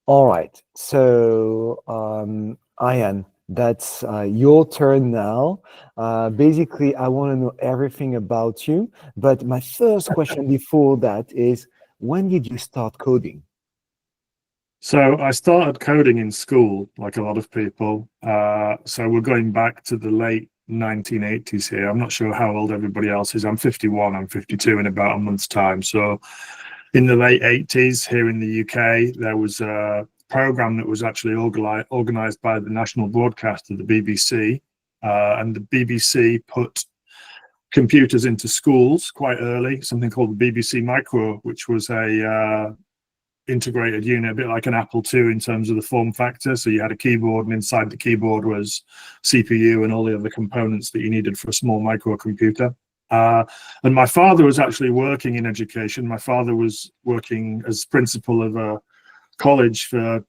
All right. So, Ian, that's your turn now. Basically, I want to know everything about you. But my first question before that is, when did you start coding? So I started coding in school, like a lot of people. So we're going back to the late 1980s here. I'm not sure how old everybody else is. I'm 51, I'm 52 in about a month's time. So in the late 80s here in the UK, there was a program that was actually organized by the national broadcaster, the BBC. And the BBC put computers into schools quite early, something called the BBC Micro, which was a integrated unit, a bit like an Apple II in terms of the form factor. So you had a keyboard, and inside the keyboard was CPU and all the other components that you needed for a small microcomputer. And my father was actually working in education. My father was working as principal of a college for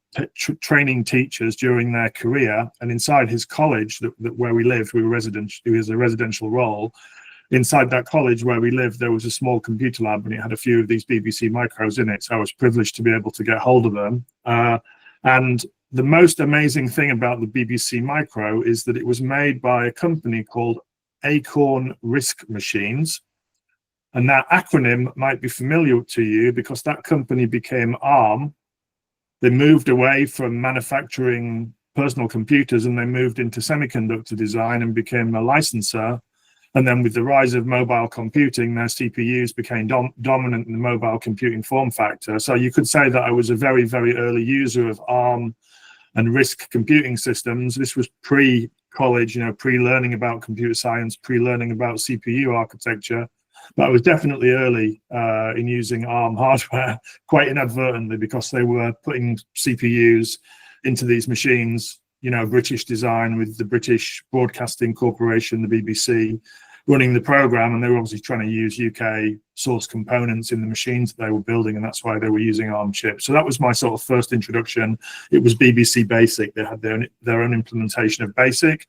training teachers during their career. And inside his college, where we lived, we were it was a residential role. Inside that college where we lived, there was a small computer lab, and it had a few of these BBC Micros in it. So I was privileged to be able to get hold of them. And the most amazing thing about the BBC Micro is that it was made by a company called Acorn Risk Machines. And that acronym might be familiar to you because that company became ARM. They moved away from manufacturing personal computers and they moved into semiconductor design and became a licensor. And then with the rise of mobile computing, their CPUs became dominant in the mobile computing form factor. So you could say that I was a very, very early user of ARM and RISC computing systems. This was pre-college, pre-learning about computer science, pre-learning about CPU architecture. But I was definitely early in using ARM hardware, quite inadvertently, because they were putting CPUs into these machines, British design with the British Broadcasting Corporation, the BBC, running the program, and they were obviously trying to use UK source components in the machines that they were building, and that's why they were using ARM chips. So that was my sort of first introduction. It was BBC Basic. They had their own implementation of Basic,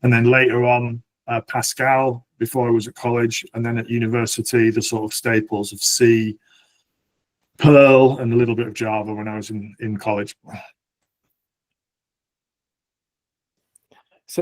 and then later on Pascal before I was at college, and then at university the sort of staples of C, Perl, and a little bit of Java when I was in college.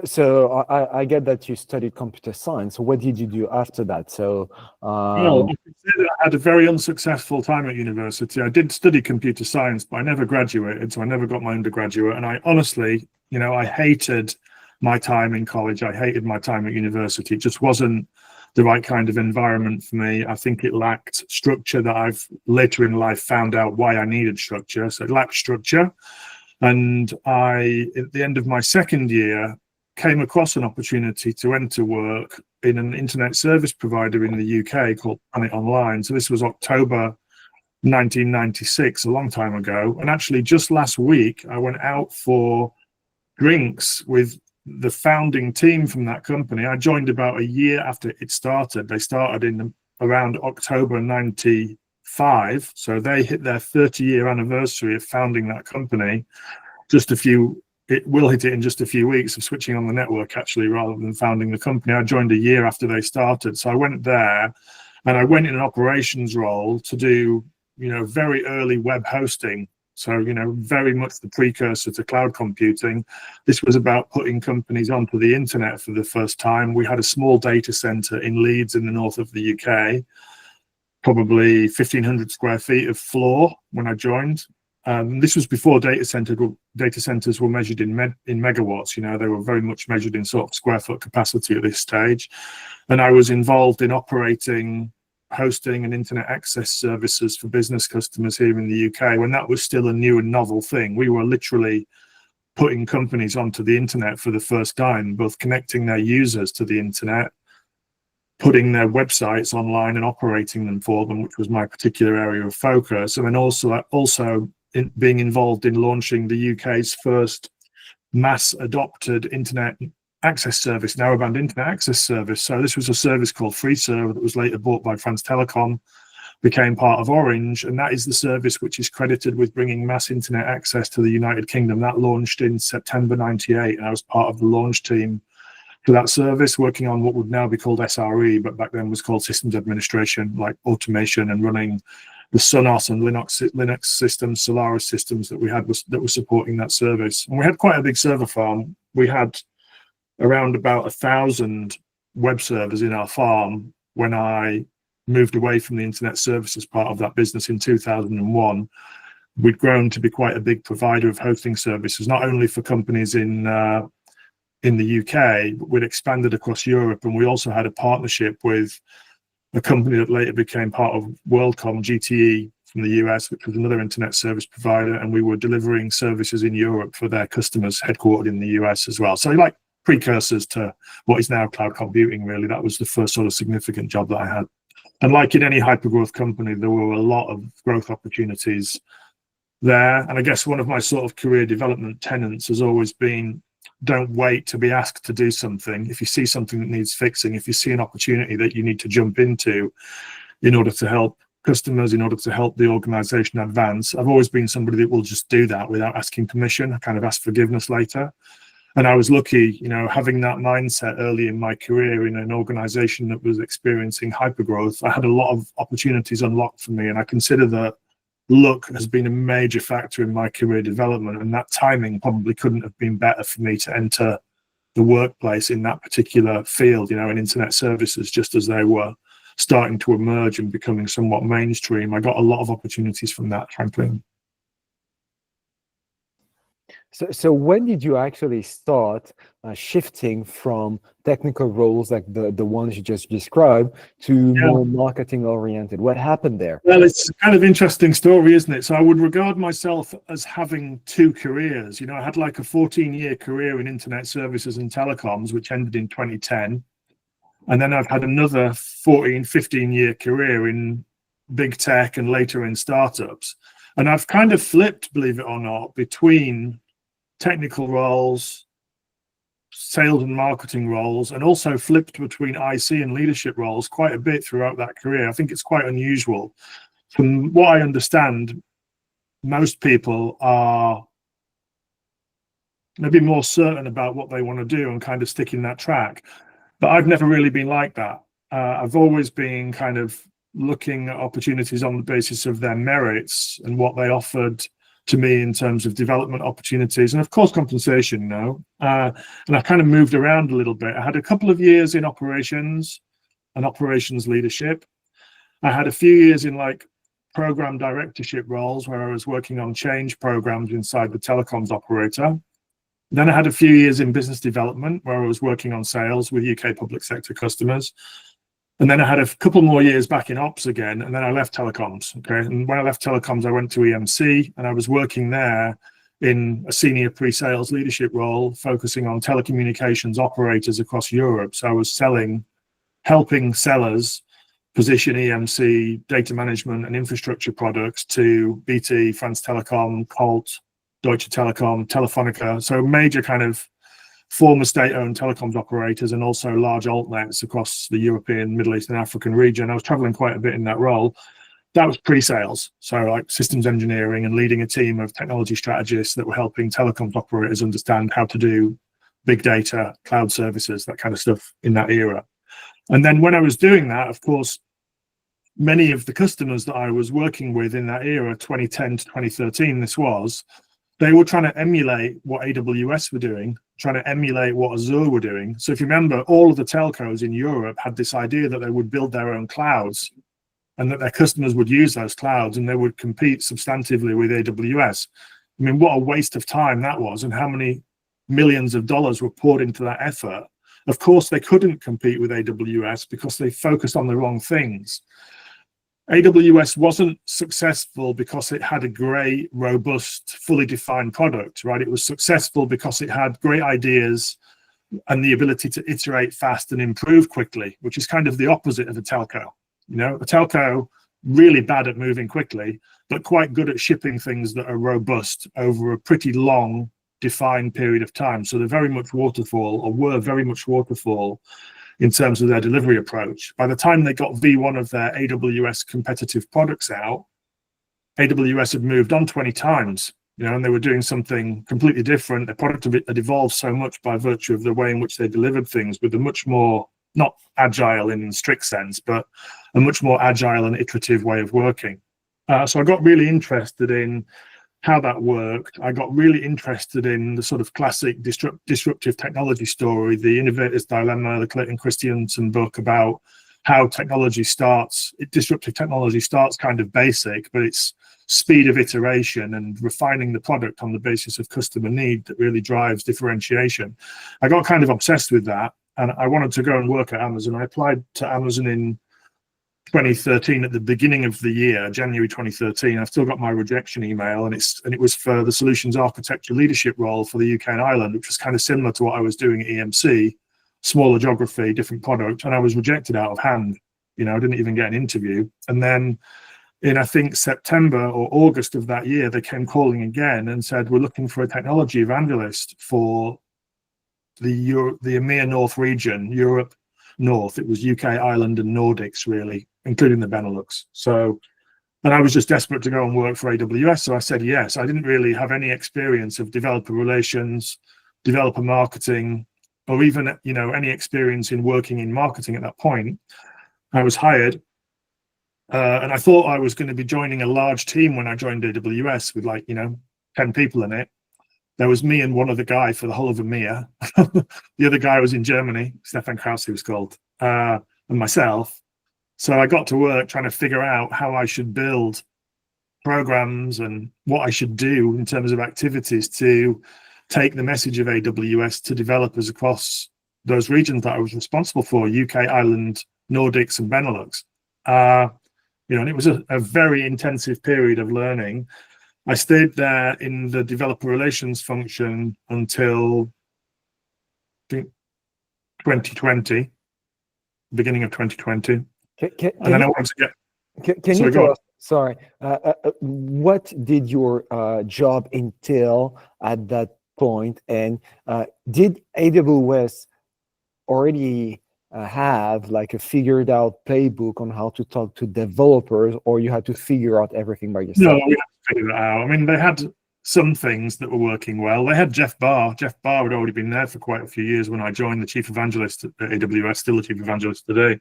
So I get that you studied computer science. What did you do after that? So, well, I could say that I had a very unsuccessful time at university. I did study computer science, but I never graduated, so I never got my undergraduate. And I honestly, I hated my time in college. I hated my time at university. It just wasn't the right kind of environment for me. I think it lacked structure that I've later in life found out why I needed structure. So it lacked structure. And at the end of my second year, came across an opportunity to enter work in an internet service provider in the UK called Planet Online. So this was October 1996, a long time ago. And actually just last week, I went out for drinks with the founding team from that company. I joined about a year after it started. They started in around October 95. So they hit their 30-year anniversary of founding that company. It will hit it in just a few weeks of switching on the network, actually, rather than founding the company. I joined a year after they started. So I went there and I went in an operations role to do, very early web hosting. So, very much the precursor to cloud computing. This was about putting companies onto the internet for the first time. We had a small data center in Leeds in the north of the UK, probably 1,500 square feet of floor when I joined. This was before data centers were measured in megawatts. They were very much measured in sort of square foot capacity at this stage. And I was involved in operating, hosting and internet access services for business customers here in the UK when that was still a new and novel thing. We were literally putting companies onto the internet for the first time, both connecting their users to the internet, putting their websites online and operating them for them, which was my particular area of focus. And then also being involved in launching the UK's first mass adopted internet access service, narrowband internet access service. So this was a service called FreeServe that was later bought by France Telecom, became part of Orange, and that is the service which is credited with bringing mass internet access to the United Kingdom. That launched in September 98, and I was part of the launch team for that service, working on what would now be called SRE, but back then was called systems administration, like automation and running the Sonos and Linux systems, Solaris systems that we had that were supporting that service. And we had quite a big server farm. We had around about 1,000 web servers in our farm when I moved away from the internet services part of that business in 2001. We'd grown to be quite a big provider of hosting services, not only for companies in the UK, but we'd expanded across Europe, and we also had a partnership with a company that later became part of WorldCom, GTE, from the US, which was another internet service provider, and we were delivering services in Europe for their customers headquartered in the US as well. So like precursors to what is now cloud computing, really. That was the first sort of significant job that I had. And like in any hypergrowth company, there were a lot of growth opportunities there. And I guess one of my sort of career development tenets has always been, don't wait to be asked to do something. If you see something that needs fixing, if you see an opportunity that you need to jump into in order to help customers, in order to help the organization advance, I've always been somebody that will just do that without asking permission. I kind of ask forgiveness later. And I was lucky, you know, having that mindset early in my career in an organization that was experiencing hypergrowth. I had a lot of opportunities unlocked for me, and I consider that luck has been a major factor in my career development, and that timing probably couldn't have been better for me to enter the workplace in that particular field, you know, in internet services, just as they were starting to emerge and becoming somewhat mainstream. I got a lot of opportunities from that, frankly. So when did you actually start shifting from technical roles like the ones you just described to more marketing oriented? What happened there? Well, it's a kind of interesting story, isn't it? So I would regard myself as having two careers. You know, I had like a 14-year career in internet services and telecoms, which ended in 2010. And then I've had another 15-year career in big tech and later in startups. And I've kind of flipped, believe it or not, between technical roles, sales and marketing roles, and also flipped between IC and leadership roles quite a bit throughout that career. I think it's quite unusual. From what I understand, most people are maybe more certain about what they want to do and kind of stick in that track. But I've never really been like that. I've always been kind of looking at opportunities on the basis of their merits and what they offered to me in terms of development opportunities and of course compensation now. And I kind of moved around a little bit. I had a couple of years in operations and operations leadership. I had a few years in like program directorship roles where I was working on change programs inside the telecoms operator. Then I had a few years in business development where I was working on sales with UK public sector customers. And then I had a couple more years back in ops again, and then I left telecoms. Okay, and when I left telecoms, I went to EMC, and I was working there in a senior pre-sales leadership role, focusing on telecommunications operators across Europe. So I was helping sellers position EMC data management and infrastructure products to BT, France Telecom, Colt, Deutsche Telekom, Telefonica. So major kind of former state-owned telecoms operators and also large altnets across the European, Middle East and African region. I was traveling quite a bit in that role. That was pre-sales, so like systems engineering and leading a team of technology strategists that were helping telecoms operators understand how to do big data, cloud services, that kind of stuff in that era. And then when I was doing that, of course, many of the customers that I was working with in that era, 2010 to 2013, they were trying to emulate what AWS were doing, trying to emulate what Azure were doing. So if you remember, all of the telcos in Europe had this idea that they would build their own clouds and that their customers would use those clouds and they would compete substantively with AWS. I mean, what a waste of time that was, and how many millions of dollars were poured into that effort. Of course, they couldn't compete with AWS because they focused on the wrong things. AWS wasn't successful because it had a great, robust, fully defined product, right? It was successful because it had great ideas and the ability to iterate fast and improve quickly, which is kind of the opposite of a telco. You know, a telco really bad at moving quickly, but quite good at shipping things that are robust over a pretty long defined period of time. So they're very much waterfall, or were very much waterfall in terms of their delivery approach. By the time they got V1 of their AWS competitive products out, AWS had moved on 20 times, you know, and they were doing something completely different. The product had evolved so much by virtue of the way in which they delivered things, with a much more, not agile in strict sense, but a much more agile and iterative way of working. So I got really interested in how that worked. I got really interested in the sort of classic disruptive technology story, the innovator's dilemma, the Clayton Christensen book about how disruptive technology starts kind of basic, but it's speed of iteration and refining the product on the basis of customer need that really drives differentiation. I got kind of obsessed with that, and I wanted to go and work at Amazon. I applied to Amazon in 2013 at the beginning of the year, January 2013. I've still got my rejection email, and it was for the solutions architecture leadership role for the UK and Ireland, which was kind of similar to what I was doing at EMC, smaller geography, different product, and I was rejected out of hand. I didn't even get an interview. And then in, I think, September or August of that year, they came calling again and said, we're looking for a technology evangelist for the EMEA North region, Europe North. It was UK, Ireland, and Nordics, really, including the Benelux. And I was just desperate to go and work for AWS. So I said yes. I didn't really have any experience of developer relations, developer marketing, or even, any experience in working in marketing at that point. I was hired. And I thought I was going to be joining a large team when I joined AWS with 10 people in it. There was me and one other guy for the whole of EMEA. The other guy was in Germany, Stefan Krause, he was called, and myself. So I got to work trying to figure out how I should build programs and what I should do in terms of activities to take the message of AWS to developers across those regions that I was responsible for, UK, Ireland, Nordics, and Benelux. And it was a very intensive period of learning. I stayed there in the developer relations function until, I think, 2020, beginning of 2020. And then I wanted to get... Can you tell us, sorry, what did your job entail at that point? And did AWS already have like a figured out playbook on how to talk to developers, or you had to figure out everything by yourself? No, we had to figure that out. I mean, they had some things that were working well. They had Jeff Barr. Jeff Barr had already been there for quite a few years when I joined, the chief evangelist at AWS, still the chief evangelist today,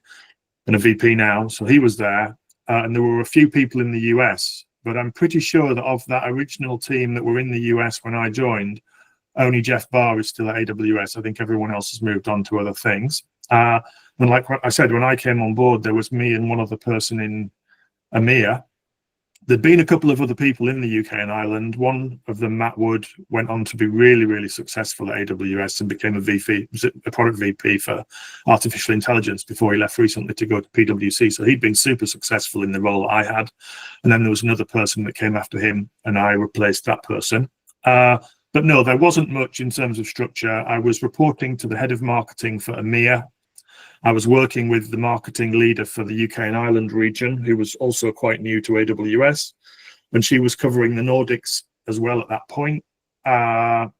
and a VP now. So he was there. And there were a few people in the US, but I'm pretty sure that of that original team that were in the US when I joined, only Jeff Barr is still at AWS. I think everyone else has moved on to other things. And like I said, when I came on board, there was me and one other person in EMEA. There'd been a couple of other people in the UK and Ireland. One of them, Matt Wood, went on to be really, really successful at AWS and became a product VP for artificial intelligence before he left recently to go to PwC. So he'd been super successful in the role I had. And then there was another person that came after him, and I replaced that person. But no, there wasn't much in terms of structure. I was reporting to the head of marketing for EMEA. I was working with the marketing leader for the UK and Ireland region, who was also quite new to AWS, and she was covering the Nordics as well at that point. And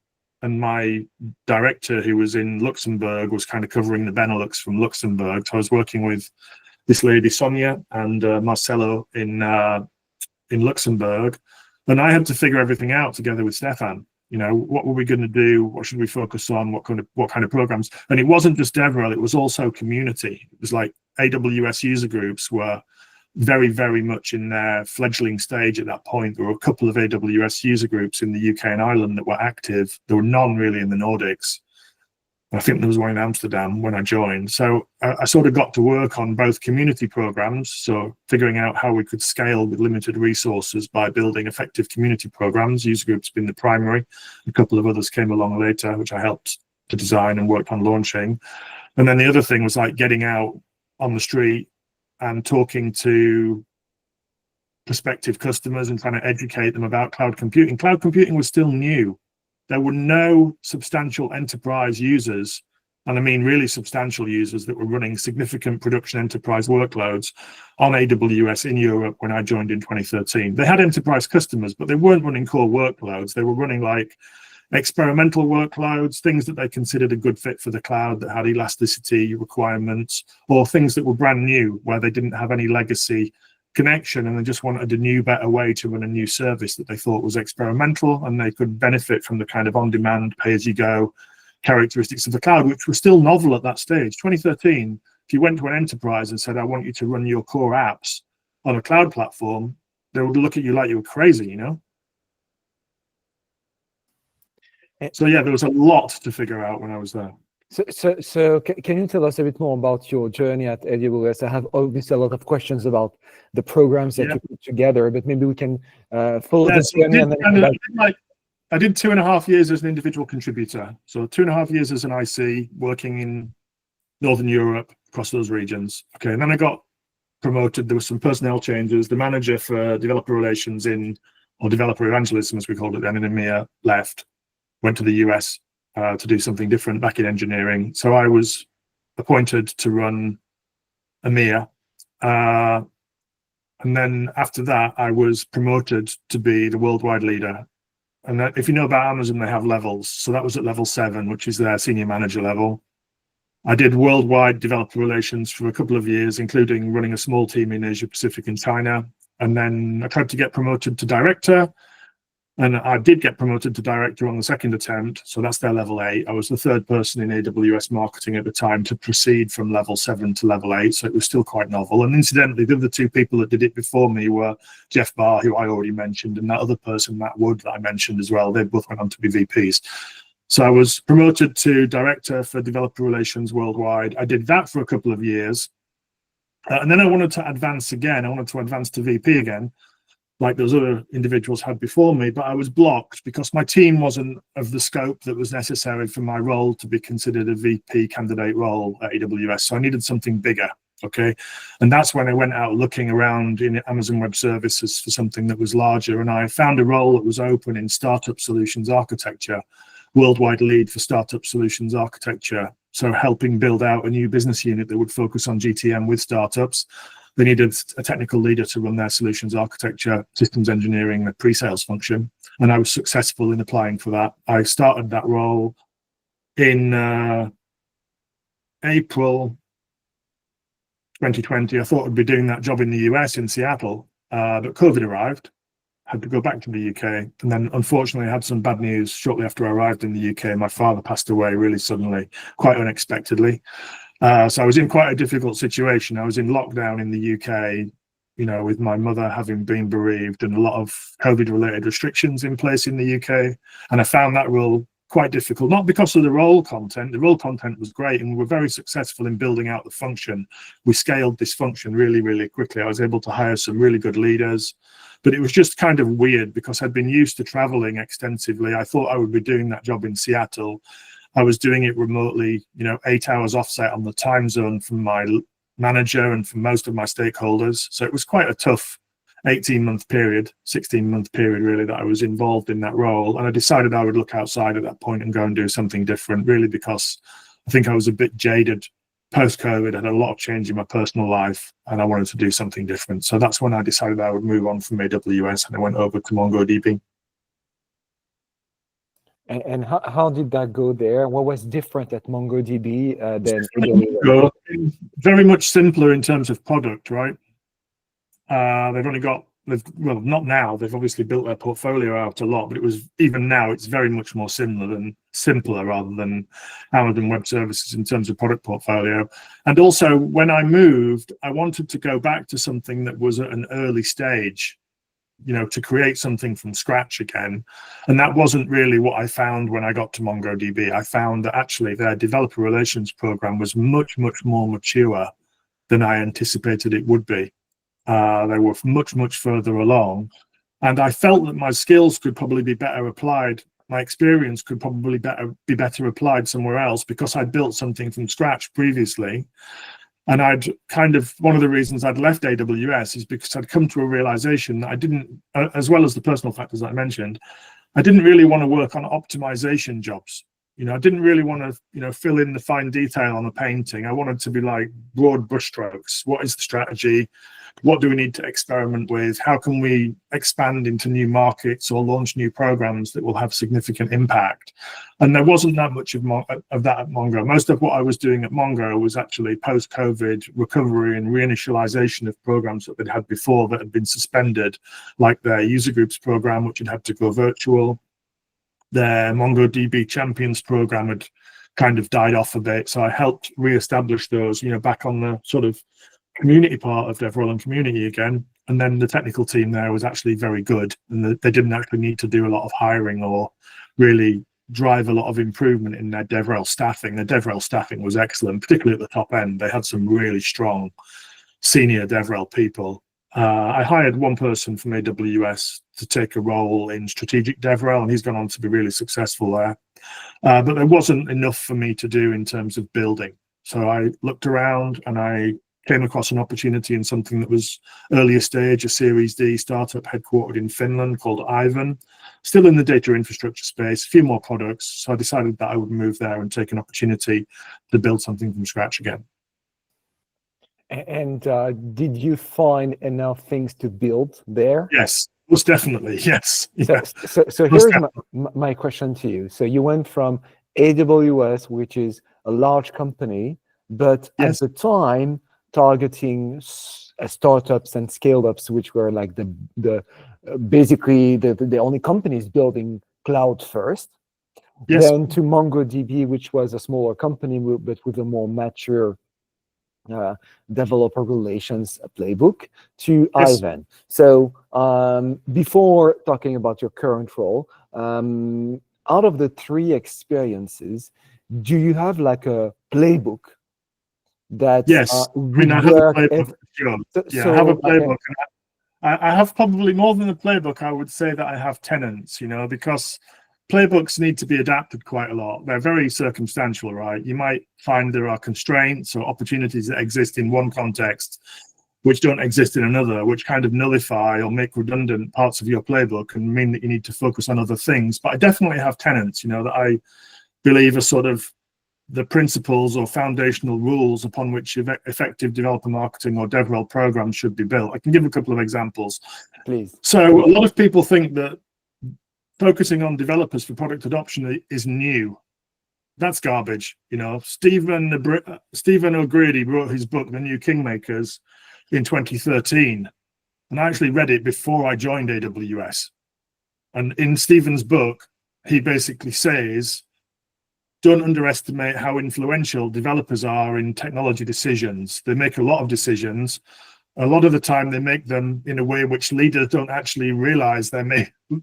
my director, who was in Luxembourg, was kind of covering the Benelux from Luxembourg. So I was working with this lady, Sonia, and Marcelo in Luxembourg, and I had to figure everything out together with Stefan. What were we going to do? What should we focus on? What kind of programs? And it wasn't just DevRel, it was also community. It was like AWS user groups were very, very much in their fledgling stage at that point. There were a couple of AWS user groups in the UK and Ireland that were active. There were none really in the Nordics. I think there was one in Amsterdam when I joined. So I sort of got to work on both community programs, so figuring out how we could scale with limited resources by building effective community programs, user groups being the primary. A couple of others came along later, which I helped to design and worked on launching. And then the other thing was like getting out on the street and talking to prospective customers and trying to educate them about cloud computing. Cloud computing was still new. There were no substantial enterprise users, and I mean really substantial users, that were running significant production enterprise workloads on AWS in Europe when I joined in 2013. They had enterprise customers, but they weren't running core workloads. They were running like experimental workloads, things that they considered a good fit for the cloud that had elasticity requirements, or things that were brand new where they didn't have any legacy connection and they just wanted a new, better way to run a new service that they thought was experimental, and they could benefit from the kind of on-demand, pay-as-you-go characteristics of the cloud, which were still novel at that stage. 2013, if you went to an enterprise and said, I want you to run your core apps on a cloud platform, they would look at you like you were crazy, you know. So yeah, there was a lot to figure out when I was there. So can you tell us a bit more about your journey at AWS? I have obviously a lot of questions about the programs that you put together, but maybe we can follow this journey and then I did 2.5 years as an individual contributor. So 2.5 years as an IC working in Northern Europe across those regions. Okay, and then I got promoted. There were some personnel changes. The manager for developer relations or developer evangelism, as we called it then, in EMEA left, went to the US to do something different back in engineering. So I was appointed to run EMEA. And then after that, I was promoted to be the worldwide leader. And that, if you know about Amazon, they have levels. So that was at level 7, which is their senior manager level. I did worldwide developer relations for a couple of years, including running a small team in Asia Pacific and China. And then I tried to get promoted to director. And I did get promoted to director on the second attempt. So that's their level 8. I was the third person in AWS marketing at the time to proceed from level 7 to level 8. So it was still quite novel. And incidentally, the other 2 people that did it before me were Jeff Barr, who I already mentioned, and that other person, Matt Wood, that I mentioned as well. They both went on to be VPs. So I was promoted to director for developer relations worldwide. I did that for a couple of years. And then I wanted to advance again. I wanted to advance to VP again, like those other individuals had before me, but I was blocked because my team wasn't of the scope that was necessary for my role to be considered a VP candidate role at AWS. So I needed something bigger, okay? And that's when I went out looking around in Amazon Web Services for something that was larger, and I found a role that was open in startup solutions architecture, worldwide lead for startup solutions architecture. So helping build out a new business unit that would focus on GTM with startups. They needed a technical leader to run their solutions architecture, systems engineering, the pre-sales function. And I was successful in applying for that. I started that role in April 2020. I thought I'd be doing that job in the US in Seattle, but COVID arrived. Had to go back to the UK. And then unfortunately I had some bad news shortly after I arrived in the UK. My father passed away really suddenly, quite unexpectedly. So I was in quite a difficult situation. I was in lockdown in the UK, you know, with my mother having been bereaved and a lot of COVID-related restrictions in place in the UK. And I found that role quite difficult, not because of the role content. The role content was great, and we were very successful in building out the function. We scaled this function really, really quickly. I was able to hire some really good leaders, but it was just kind of weird because I'd been used to traveling extensively. I thought I would be doing that job in Seattle. I was doing it remotely, you know, 8 hours offset on the time zone from my manager and from most of my stakeholders. So it was quite a tough 18-month period, 16-month period, really, that I was involved in that role. And I decided I would look outside at that point and go and do something different, really, because I think I was a bit jaded post-COVID. I had a lot of change in my personal life and I wanted to do something different. So that's when I decided I would move on from AWS and I went over to MongoDB. And how did that go there? What was different at MongoDB than AWS? Very much simpler in terms of product, right? They've only got, well, not now, they've obviously built their portfolio out a lot, but it was, even now, it's very much more simpler rather than Amazon Web Services in terms of product portfolio. And also, when I moved, I wanted to go back to something that was at an early stage, you know, to create something from scratch again. And that wasn't really what I found when I got to MongoDB. I found that actually their developer relations program was much, much more mature than I anticipated it would be. They were much, much further along. And I felt that my skills could probably be better applied. My experience could probably be better applied somewhere else because I'd built something from scratch previously. And I'd kind of, one of the reasons I'd left AWS is because I'd come to a realization that I didn't, as well as the personal factors that I mentioned, I didn't really want to work on optimization jobs. You know, I didn't really want to, you know, fill in the fine detail on a painting. I wanted to be like broad brushstrokes. What is the strategy? What do we need to experiment with? How can we expand into new markets or launch new programs that will have significant impact? And there wasn't that much of that at Mongo. Most of what I was doing at Mongo was actually post-COVID recovery and reinitialization of programs that they'd had before that had been suspended, like their user groups program, which had to go virtual. Their MongoDB Champions program had kind of died off a bit. So I helped reestablish those, you know, back on the sort of community part of DevRel and community again. And then the technical team there was actually very good, and they didn't actually need to do a lot of hiring or really drive a lot of improvement in their DevRel staffing. Their DevRel staffing was excellent, particularly at the top end. They had some really strong senior DevRel people. I hired one person from AWS to take a role in strategic DevRel, and he's gone on to be really successful there. But there wasn't enough for me to do in terms of building. So I looked around and I came across an opportunity in something that was earlier stage, a Series D startup headquartered in Finland called Ivan, still in the data infrastructure space, a few more products. So I decided that I would move there and take an opportunity to build something from scratch again. And did you find enough things to build there? Yes, most definitely. Yes. So here's my question to you. So you went from AWS, which is a large company, but at the time targeting startups and scale-ups, which were like the basically the only companies building cloud first. Yes. Then to MongoDB, which was a smaller company, but with a more mature developer relations playbook, to Ivan. So before talking about your current role, out of the three experiences, do you have like a playbook that yes, I mean, I have a playbook. Sure. I have a playbook. Okay. I have probably more than a playbook. I would say that I have tenets, because playbooks need to be adapted quite a lot. They're very circumstantial, right? You might find there are constraints or opportunities that exist in one context which don't exist in another, which kind of nullify or make redundant parts of your playbook and mean that you need to focus on other things. But I definitely have tenets, that I believe are sort of the principles or foundational rules upon which effective developer marketing or DevRel programs should be built. I can give a couple of examples. Please. So a lot of people think that focusing on developers for product adoption is new. That's garbage. Stephen O'Grady wrote his book, The New Kingmakers, in 2013. And I actually read it before I joined AWS. And in Stephen's book, he basically says, don't underestimate how influential developers are in technology decisions. They make a lot of decisions. A lot of the time they make them in a way which leaders don't actually realize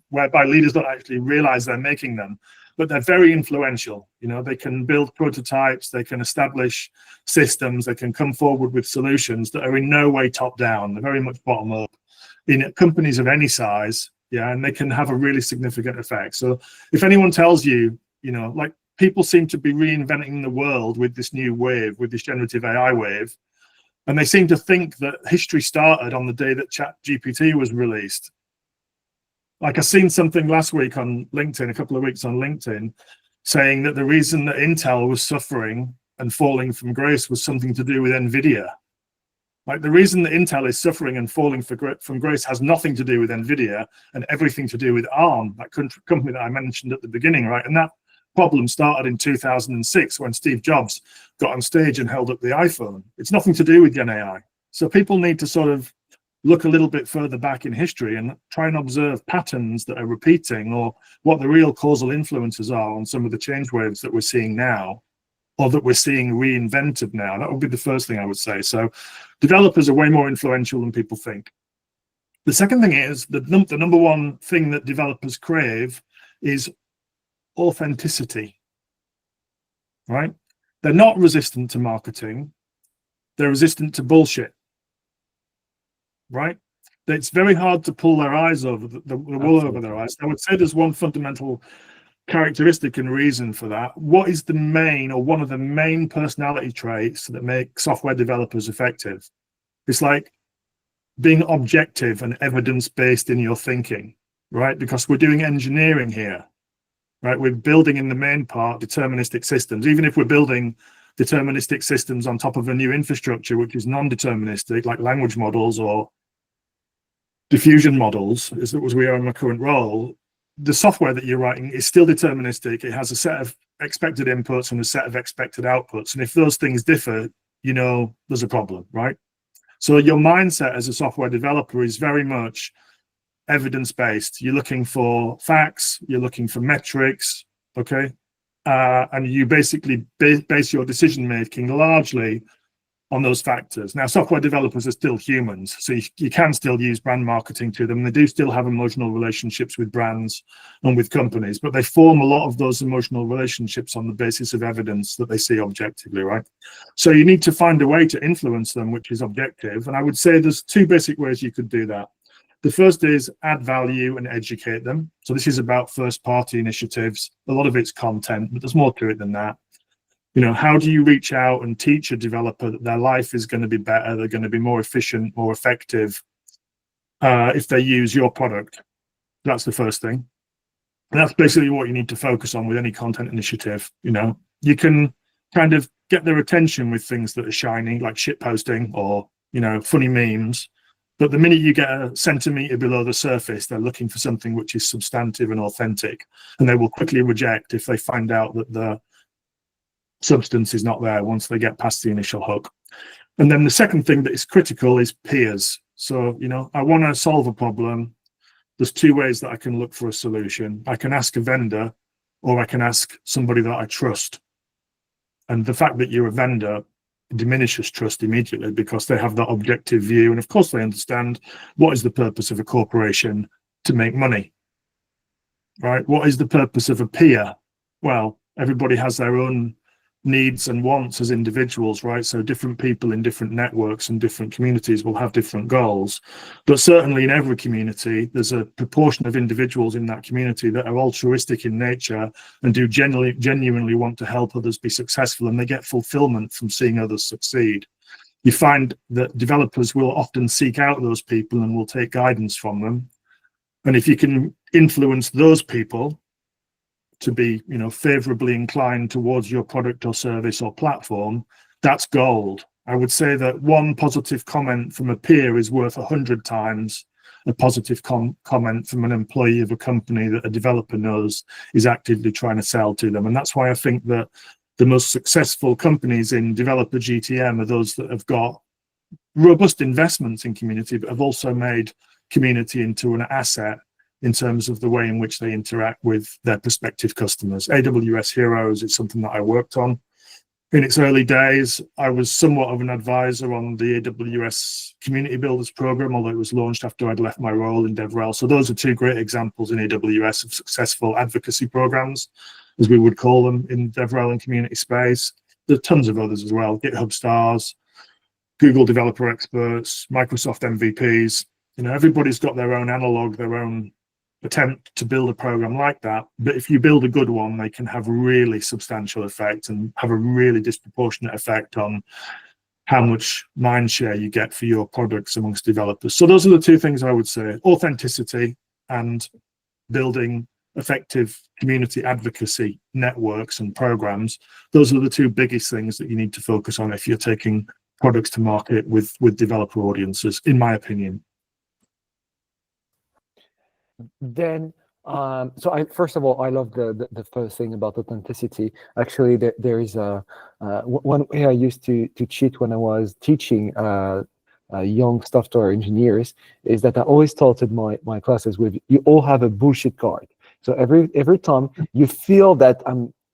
whereby leaders don't actually realize they're making them, but they're very influential. They can build prototypes, they can establish systems, they can come forward with solutions that are in no way top down. They're very much bottom up in companies of any size. And they can have a really significant effect. So if anyone tells you, like, people seem to be reinventing the world with this new wave, with this generative AI wave. And they seem to think that history started on the day that ChatGPT was released. Like, I've seen something last week on LinkedIn, a couple of weeks on LinkedIn, saying that the reason that Intel was suffering and falling from grace was something to do with NVIDIA. Like, the reason that Intel is suffering and falling from grace has nothing to do with NVIDIA and everything to do with ARM, that company that I mentioned at the beginning, right? And that problem started in 2006 when Steve Jobs got on stage and held up the iPhone. It's nothing to do with Gen AI. So people need to sort of look a little bit further back in history and try and observe patterns that are repeating, or what the real causal influences are on some of the change waves that we're seeing now, or that we're seeing reinvented now. That would be the first thing I would say. So developers are way more influential than people think. The second thing is the number one thing that developers crave is authenticity, right? They're not resistant to marketing. They're resistant to bullshit, right? It's very hard to pull their eyes over the wool over their eyes. I would say there's one fundamental characteristic and reason for that. What is the main, or one of the main personality traits that make software developers effective? It's like being objective and evidence-based in your thinking, right? Because we're doing engineering here. Right, we're building in the main part deterministic systems. Even if we're building deterministic systems on top of a new infrastructure, which is non-deterministic, like language models or diffusion models, as we are in my current role, the software that you're writing is still deterministic. It has a set of expected inputs and a set of expected outputs. And if those things differ, there's a problem, right? So your mindset as a software developer is very much evidence-based. You're looking for facts, you're looking for metrics, okay? And you basically base your decision-making largely on those factors. Now, software developers are still humans, so you can still use brand marketing to them. They do still have emotional relationships with brands and with companies, but they form a lot of those emotional relationships on the basis of evidence that they see objectively, right? So you need to find a way to influence them, which is objective. And I would say there's two basic ways you could do that. The first is add value and educate them. So this is about first-party initiatives. A lot of it's content, but there's more to it than that. You know, how do you reach out and teach a developer that their life is going to be better, they're going to be more efficient, more effective if they use your product? That's the first thing. And that's basically what you need to focus on with any content initiative. You know, you can kind of get their attention with things that are shiny, like shit posting or, you know, funny memes. But the minute you get a centimeter below the surface, they're looking for something which is substantive and authentic, and they will quickly reject if they find out that the substance is not there once they get past the initial hook. And then the second thing that is critical is peers. So, you know, I want to solve a problem. There's two ways that I can look for a solution. I can ask a vendor, or I can ask somebody that I trust. And the fact that you're a vendor diminishes trust immediately, because they have that objective view. And of course, they understand what is the purpose of a corporation: to make money, right? What is the purpose of a peer? Well, everybody has their own needs and wants as individuals, right? So different people in different networks and different communities will have different goals. But certainly in every community, there's a proportion of individuals in that community that are altruistic in nature and do genuinely want to help others be successful, and they get fulfillment from seeing others succeed. You find that developers will often seek out those people and will take guidance from them. And if you can influence those people to be, you know, favorably inclined towards your product or service or platform, that's gold. I would say that one positive comment from a peer is worth 100 times a positive comment from an employee of a company that a developer knows is actively trying to sell to them. And that's why I think that the most successful companies in developer GTM are those that have got robust investments in community, but have also made community into an asset in terms of the way in which they interact with their prospective customers. AWS Heroes is something that I worked on. In its early days, I was somewhat of an advisor on the AWS Community Builders program, although it was launched after I'd left my role in DevRel. So those are two great examples in AWS of successful advocacy programs, as we would call them in DevRel and community space. There are tons of others as well: GitHub Stars, Google Developer Experts, Microsoft MVPs. You know, everybody's got their own analog, their own attempt to build a program like that. But if you build a good one, they can have a really substantial effect and have a really disproportionate effect on how much mind share you get for your products amongst developers. So those are the two things I would say: authenticity and building effective community advocacy networks and programs. Those are the two biggest things that you need to focus on if you're taking products to market with developer audiences, in my opinion. Then, so first of all, I love the first thing about authenticity. Actually, there is one way I used to cheat when I was teaching young software engineers, is that I always started my classes with, you all have a bullshit card. So every time you feel that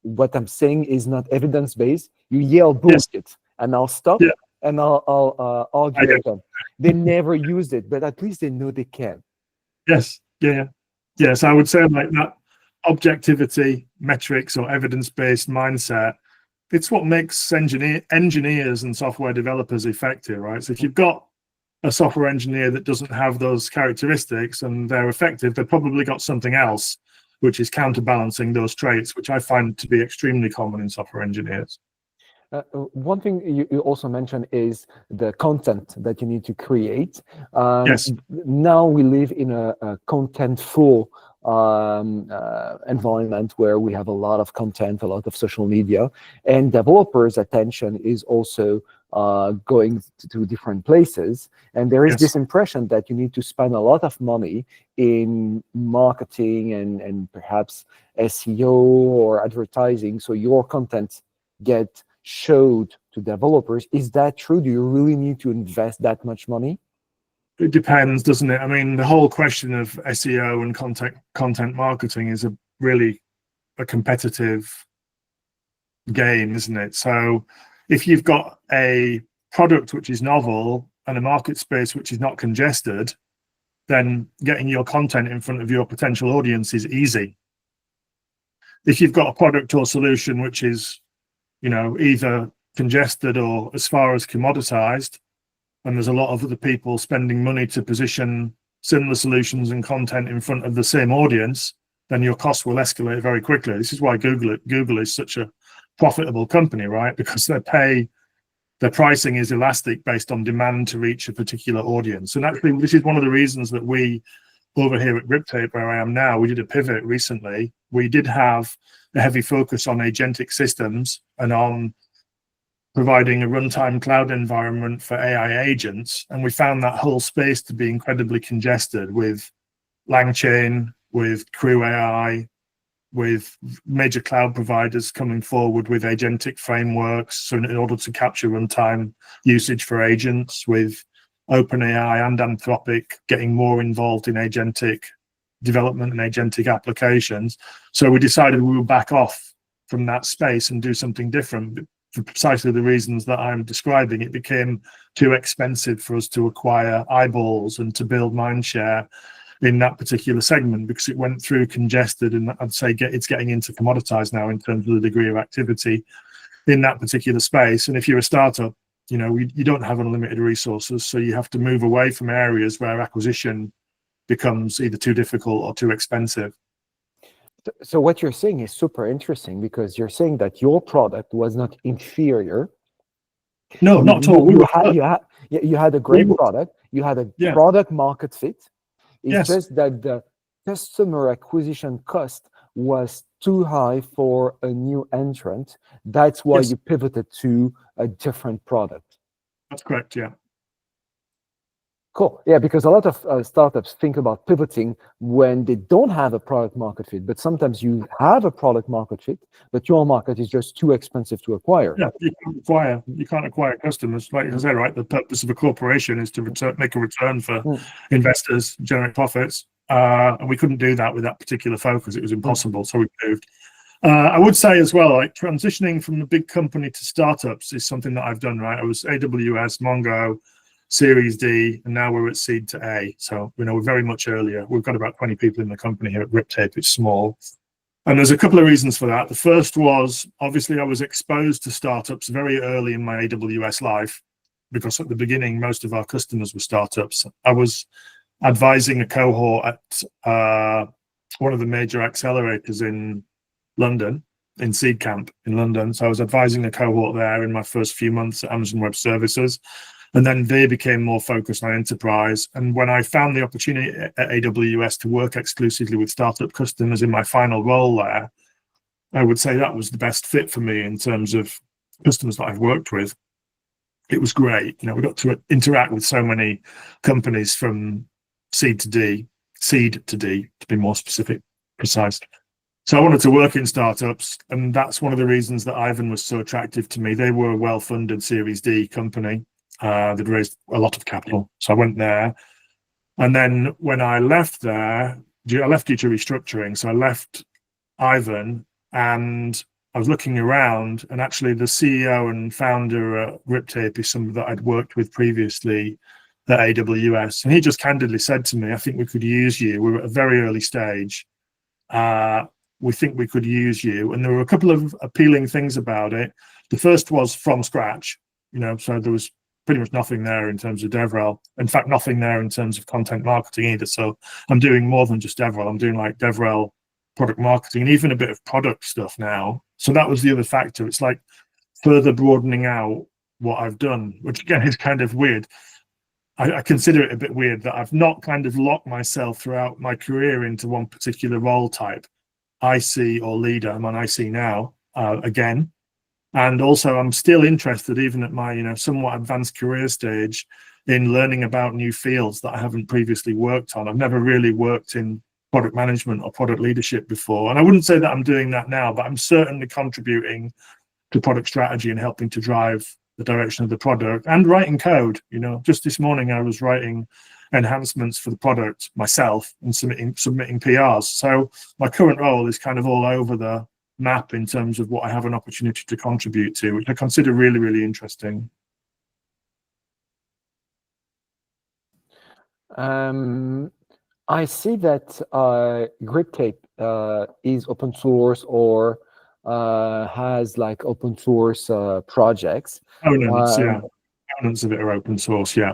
what I'm saying is not evidence-based, you yell bullshit. Yes. And I'll stop. Yeah. And I'll argue with them. They never used it, but at least they know they can. Yes. Yes, I would say like that objectivity, metrics, or evidence-based mindset, it's what makes engineers and software developers effective, right? So if you've got a software engineer that doesn't have those characteristics and they're effective, they've probably got something else which is counterbalancing those traits, which I find to be extremely common in software engineers. One thing you also mentioned is the content that you need to create. Yes. Now we live in a content-full environment where we have a lot of content, a lot of social media, and developers' attention is also going to different places. And there is this impression that you need to spend a lot of money in marketing and perhaps SEO or advertising, so your content get showed to developers. Is that true? Do you really need to invest that much money? It depends, doesn't it? I mean, the whole question of SEO and content marketing is really a competitive game, isn't it? So if you've got a product which is novel and a market space which is not congested, then getting your content in front of your potential audience is easy. If you've got a product or solution which is, either congested or as far as commoditized, and there's a lot of other people spending money to position similar solutions and content in front of the same audience, then your costs will escalate very quickly. This is why Google is such a profitable company, right? Because their pricing is elastic based on demand to reach a particular audience. And actually, this is one of the reasons that we, over here at Griptape, where I am now, we did a pivot recently. We did have a heavy focus on agentic systems and on providing a runtime cloud environment for AI agents. And we found that whole space to be incredibly congested with LangChain, with Crew AI, with major cloud providers coming forward with agentic frameworks. So in order to capture runtime usage for agents, with OpenAI and Anthropic getting more involved in agentic development and agentic applications. So we decided we would back off from that space and do something different for precisely the reasons that I'm describing. It became too expensive for us to acquire eyeballs and to build mindshare in that particular segment, because it went through congested, and I'd say it's getting into commoditized now in terms of the degree of activity in that particular space. And if you're a startup, you don't have unlimited resources, so you have to move away from areas where acquisition becomes either too difficult or too expensive. So what you're saying is super interesting, because you're saying that your product was not inferior. No, not at all. You had a great product. You had a product market fit. It's just that the customer acquisition cost was too high for a new entrant. That's why you pivoted to a different product. That's correct, yeah. Cool. Yeah, because a lot of startups think about pivoting when they don't have a product market fit, but sometimes you have a product market fit, but your market is just too expensive to acquire. Yeah, you can't acquire customers. Like I said, right, the purpose of a corporation is to make a return for investors, generate profits, and we couldn't do that with that particular focus. It was impossible, so we moved. I would say as well, like transitioning from a big company to startups is something that I've done, right? I was AWS, Mongo, Series D, and now we're at seed to A. So, we're very much earlier. We've got about 20 people in the company here at Griptape. It's small. And there's a couple of reasons for that. The first was, obviously, I was exposed to startups very early in my AWS life, because at the beginning, most of our customers were startups. I was advising a cohort at one of the major accelerators in London, in Seed Camp in London. So I was advising a cohort there in my first few months at Amazon Web Services. And then they became more focused on enterprise. And when I found the opportunity at AWS to work exclusively with startup customers in my final role there, I would say that was the best fit for me in terms of customers that I've worked with. It was great. We got to interact with so many companies from seed to D, to be more precise. So I wanted to work in startups, and that's one of the reasons that Ivan was so attractive to me. They were a well-funded Series D company. They'd raised a lot of capital. So I went there. And then when I left there, I left due to restructuring. So I left Ivan, and I was looking around, and actually the CEO and founder at Griptape is somebody that I'd worked with previously at AWS. And he just candidly said to me, I think we could use you. We're at a very early stage. We think we could use you. And there were a couple of appealing things about it. The first was from scratch, so there was pretty much nothing there in terms of DevRel. In fact, nothing there in terms of content marketing either. So I'm doing more than just DevRel. I'm doing like DevRel product marketing and even a bit of product stuff now. So that was the other factor. It's like further broadening out what I've done, which again is kind of weird. I consider it a bit weird that I've not kind of locked myself throughout my career into one particular role type, IC or leader. I'm on IC now, again. And also, I'm still interested, even at my somewhat advanced career stage, in learning about new fields that I haven't previously worked on. I've never really worked in product management or product leadership before. And I wouldn't say that I'm doing that now, but I'm certainly contributing to product strategy and helping to drive the direction of the product and writing code. Just this morning, I was writing enhancements for the product myself and submitting PRs. So my current role is kind of all over the map in terms of what I have an opportunity to contribute to, which I consider really, really interesting. Um, I see that Grip Tape is open source or has like open source projects. Components, Um, yeah. Components of it are open source, yeah.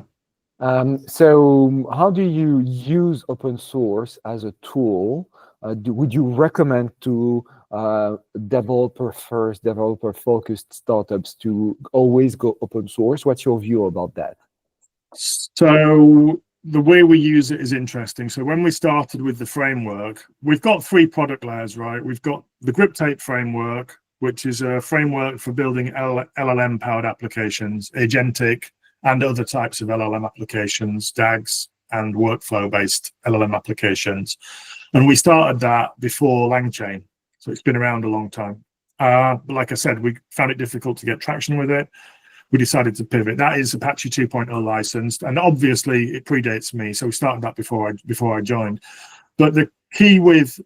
so how do you use open source as a tool? Would you recommend to developer first, developer focused startups to always go open source? What's your view about that? So the way we use it is interesting. So when we started with the framework, we've got three product layers, right? We've got the grip tape framework, which is a framework for building LLM powered applications, agentic and other types of LLM applications, DAGs and workflow based LLM applications. And we started that before LangChain. So it's been around a long time. But like I said, we found it difficult to get traction with it. We decided to pivot. That is Apache 2.0 licensed, and obviously it predates me, so we started that before I joined. But the key with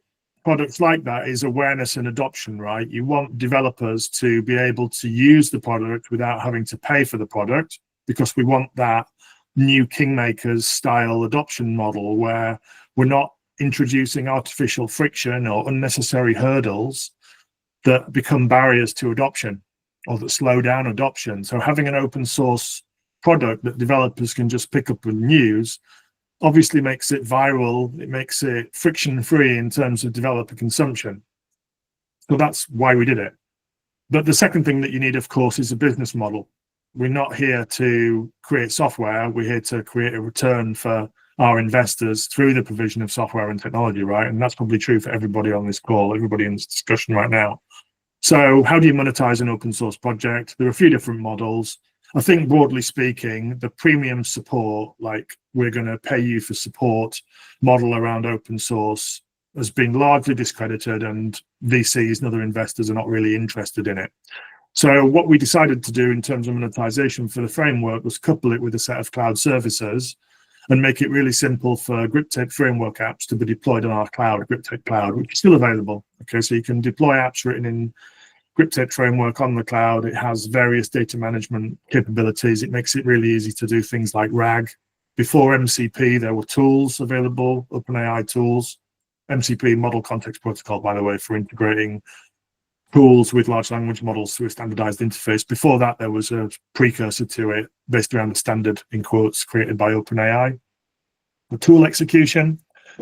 products like that is awareness and adoption, right? You want developers to be able to use the product without having to pay for the product, because we want that new kingmakers style adoption model where we're not introducing artificial friction or unnecessary hurdles that become barriers to adoption or that slow down adoption. So having an open source product that developers can just pick up and use obviously makes it viral. It makes it friction free in terms of developer consumption. So that's why we did it. But the second thing that you need, of course, is a business model. We're not here to create software. We're here to create a return for our investors through the provision of software and technology, right? And that's probably true for everybody on this call, everybody in this discussion right now. So how do you monetize an open source project? There are a few different models. I think broadly speaking, the premium support, like we're going to pay you for support model around open source, has been largely discredited, and VCs and other investors are not really interested in it. So what we decided to do in terms of monetization for the framework was couple it with a set of cloud services and make it really simple for GripTape framework apps to be deployed on our cloud, GripTape Cloud, which is still available. Okay, so you can deploy apps written in GripTape framework on the cloud. It has various data management capabilities. It makes it really easy to do things like RAG. Before MCP, there were tools available, OpenAI tools. MCP, Model Context Protocol, by the way, for integrating tools with large language models through a standardized interface. Before that, there was a precursor to it based around the standard, in quotes, created by OpenAI. The tool execution,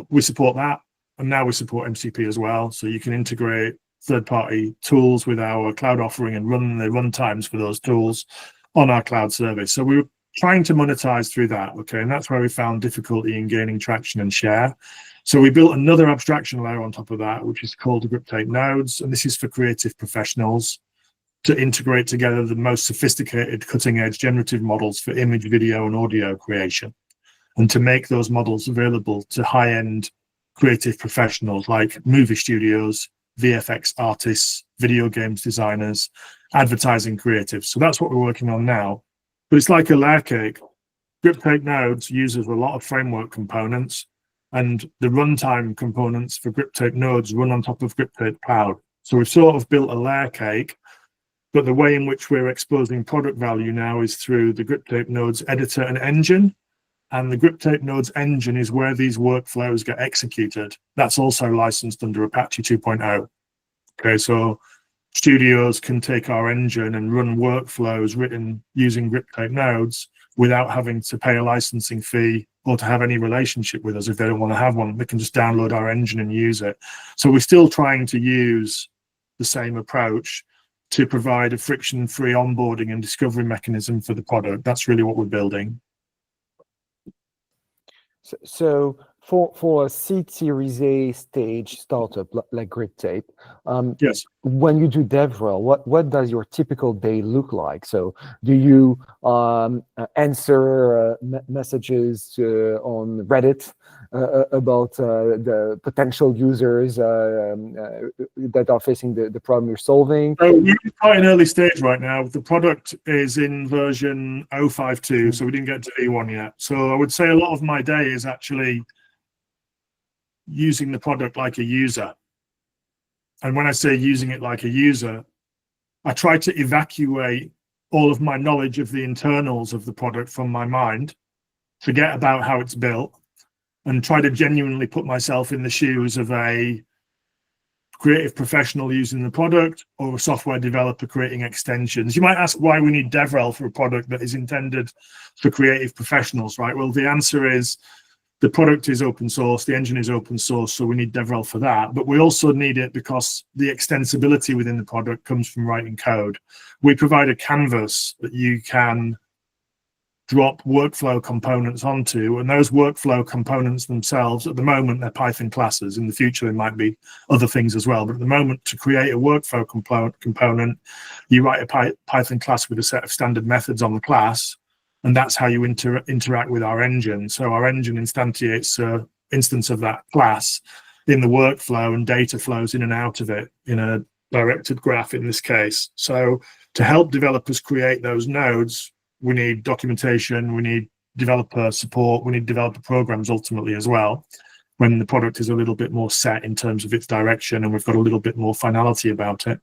we support that. And now we support MCP as well. So you can integrate third-party tools with our cloud offering and run the runtimes for those tools on our cloud service. So we were trying to monetize through that, okay? And that's where we found difficulty in gaining traction and share. So we built another abstraction layer on top of that, which is called the GripTape Nodes. And this is for creative professionals to integrate together the most sophisticated cutting-edge generative models for image, video, and audio creation, and to make those models available to high-end creative professionals like movie studios, VFX artists, video games designers, advertising creatives. So that's what we're working on now. But it's like a layer cake. GripTape Nodes uses a lot of framework components, and the runtime components for GripTape Nodes run on top of GripTape Cloud. So we've sort of built a layer cake, but the way in which we're exposing product value now is through the GripTape Nodes editor and engine. And the GripTape Nodes engine is where these workflows get executed. That's also licensed under Apache 2.0. Okay, so studios can take our engine and run workflows written using GripTape Nodes without having to pay a licensing fee or to have any relationship with us. If they don't want to have one, they can just download our engine and use it. So we're still trying to use the same approach to provide a friction-free onboarding and discovery mechanism for the product. That's really what we're building. So for a seed Series A stage startup like GripTape, Yes. when you do DevRel, what does your typical day look like? So do you answer messages on Reddit about the potential users that are facing the problem you're solving? So we're quite an early stage right now. The product is in version 052, so we didn't get to V1 yet. So I would say a lot of my day is actually using the product like a user. And when I say using it like a user, I try to evacuate all of my knowledge of the internals of the product from my mind forget about how it's built, and try to genuinely put myself in the shoes of a creative professional using the product or a software developer creating extensions. You might ask why we need DevRel for a product that is intended for creative professionals, right? Well, the answer is the product is open source, the engine is open source, so we need DevRel for that. But we also need it because the extensibility within the product comes from writing code. We provide a canvas that you can drop workflow components onto, and those workflow components themselves, at the moment, they're Python classes. In the future, they might be other things as well. But at the moment, to create a workflow component, you write a Python class with a set of standard methods on the class, and that's how you interact with our engine. So our engine instantiates an instance of that class in the workflow, and data flows in and out of it in a directed graph in this case. So to help developers create those nodes, we need documentation, we need developer support, we need developer programs ultimately as well, when the product is a little bit more set in terms of its direction and we've got a little bit more finality about it.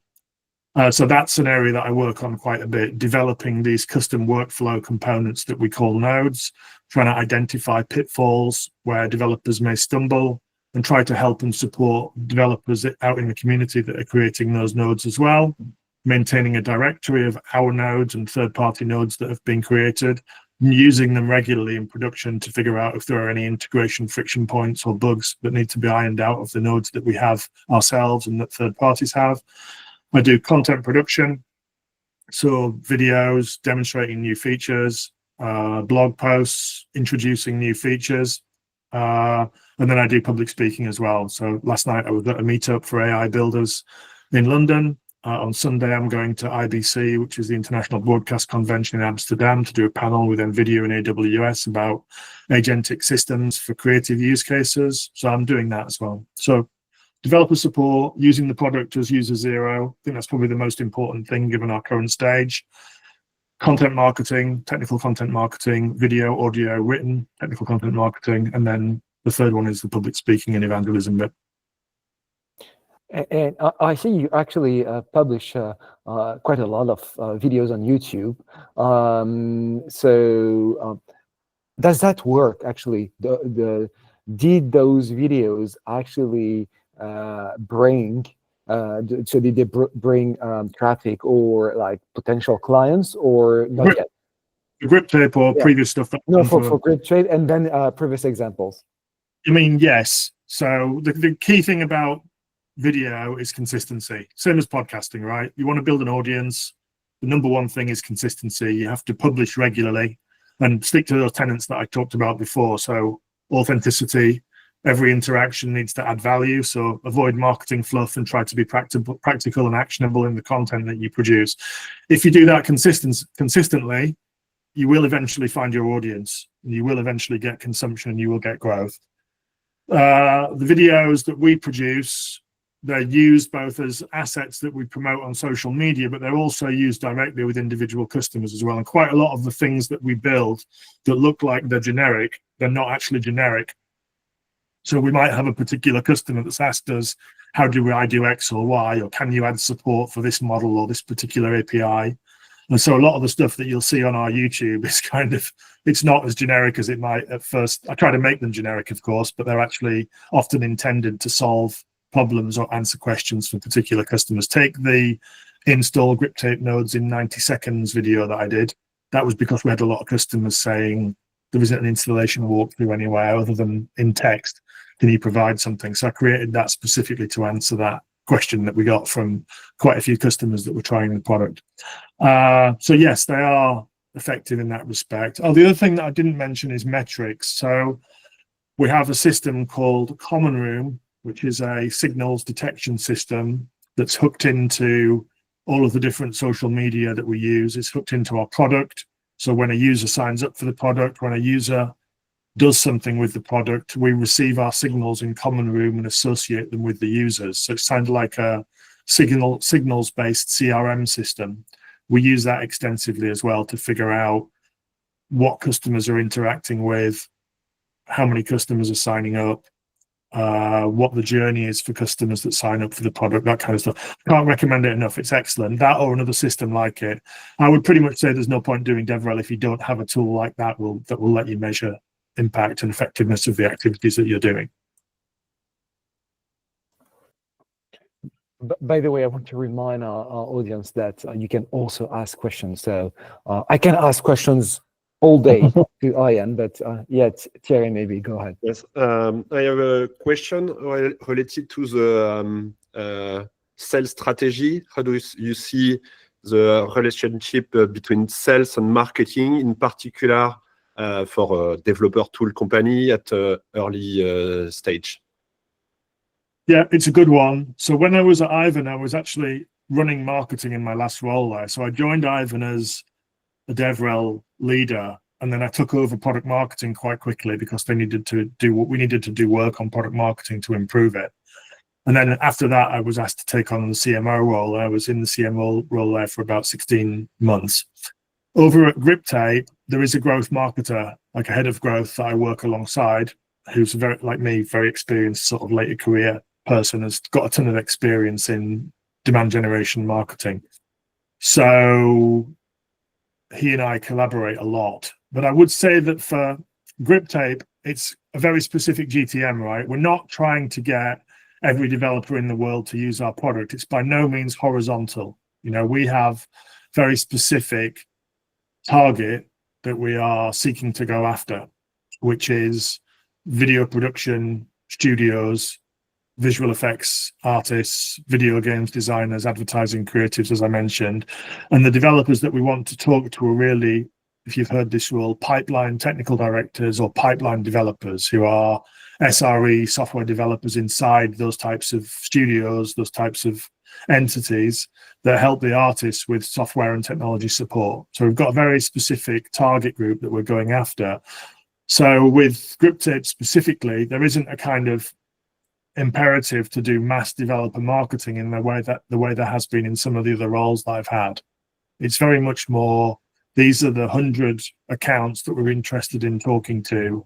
So that's an area that I work on quite a bit, developing these custom workflow components that we call nodes, trying to identify pitfalls where developers may stumble, and try to help and support developers out in the community that are creating those nodes as well, maintaining a directory of our nodes and third-party nodes that have been created, and using them regularly in production to figure out if there are any integration friction points or bugs that need to be ironed out of the nodes that we have ourselves and that third parties have. I do content production, so videos demonstrating new features, blog posts introducing new features, and then I do public speaking as well. So last night I was at a meetup for AI builders in London. On Sunday, I'm going to IBC, which is the International Broadcast Convention in Amsterdam, to do a panel with NVIDIA and AWS about agentic systems for creative use cases. So I'm doing that as well. So developer support, using the product as user zero. I think that's probably the most important thing given our current stage. Content marketing, technical content marketing, video, audio, written, technical content marketing. And then the third one is the public speaking and evangelism bit. And I see you actually publish quite a lot of videos on YouTube. Does that work actually? Did those videos actually bring? So did they bring traffic or like potential clients or not yet? The grip tape or previous stuff? No, for grip trade, and then previous examples. I mean, yes. So the key thing about video is consistency, same as podcasting, right? You want to build an audience, the number one thing is consistency. You have to publish regularly and stick to those tenets that I talked about before. So authenticity, every interaction needs to add value, so avoid marketing fluff and try to be practical and actionable in the content that you produce. If you do that consistently, you will eventually find your audience, and you will eventually get consumption, and you will get growth. The videos that we produce, they're used both as assets that we promote on social media, but they're also used directly with individual customers as well. And quite a lot of the things that we build that look like they're generic, they're not actually generic. So we might have a particular customer that's asked us, how do I do X or Y, or can you add support for this model or this particular API? And so a lot of the stuff that you'll see on our YouTube is kind of, it's not as generic as it might at first. I try to make them generic, of course, but they're actually often intended to solve problems or answer questions for particular customers. Take the install grip tape nodes in 90 seconds video that I did. That was because we had a lot of customers saying there isn't an installation walkthrough anywhere other than in text. Can you provide something? So I created that specifically to answer that question that we got from quite a few customers that were trying the product. So yes, they are effective in that respect. Oh, the other thing that I didn't mention is metrics. So we have a system called Common Room, which is a signals detection system that's hooked into all of the different social media that we use. It's hooked into our product. So when a user signs up for the product, when a user does something with the product, we receive our signals in Common Room and associate them with the users. So it's kind of like a signals-based CRM system. We use that extensively as well to figure out what customers are interacting with, how many customers are signing up, what the journey is for customers that sign up for the product, that kind of stuff. Can't recommend it enough. It's excellent. That or another system like it. I would pretty much say there's no point doing DevRel if you don't have a tool like that that will let you measure impact and effectiveness of the activities that you're doing. By the way, I want to remind our audience that you can also ask questions. So I can ask questions all day to Ian, but yeah, Thierry, maybe go ahead. Yes, I have a question related to the sales strategy. How do you see the relationship between sales and marketing, in particular for a developer tool company at early stage? Yeah, it's a good one. So when I was at Ivan, I was actually running marketing in my last role there. So I joined Ivan as a DevRel leader, and then I took over product marketing quite quickly because they needed to do what we needed to do work on product marketing to improve it. And then after that, I was asked to take on the CMO role. I was in the CMO role there for about 16 months. Over at GripTape, there is a growth marketer, like a head of growth that I work alongside, who's very, like me, very experienced sort of later career person, has got a ton of experience in demand generation marketing. So he and I collaborate a lot. But I would say that for GripTape, it's a very specific GTM, right? We're not trying to get every developer in the world to use our product. It's by no means horizontal. You know, we have very specific target that we are seeking to go after, which is video production studios, visual effects artists, video games designers, advertising creatives, as I mentioned. And the developers that we want to talk to are really, if you've heard this role, pipeline technical directors or pipeline developers who are SRE software developers inside those types of studios, those types of entities that help the artists with software and technology support. So we've got a very specific target group that we're going after. So with GripTape specifically, there isn't a kind of imperative to do mass developer marketing in the way there has been in some of the other roles that I've had. It's very much more, these are the 100 accounts that we're interested in talking to.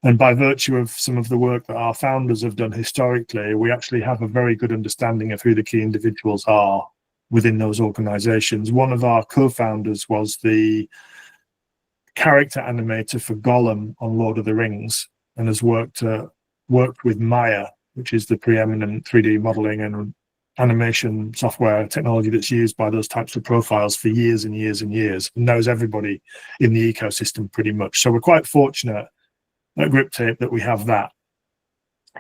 And by virtue of some of the work that our founders have done historically, we actually have a very good understanding of who the key individuals are within those organizations. One of our co-founders was the character animator for Gollum on Lord of the Rings and has worked with Maya, which is the preeminent 3D modeling and animation software technology that's used by those types of profiles for years and years and years, and knows everybody in the ecosystem pretty much. So we're quite fortunate at GripTape that we have that.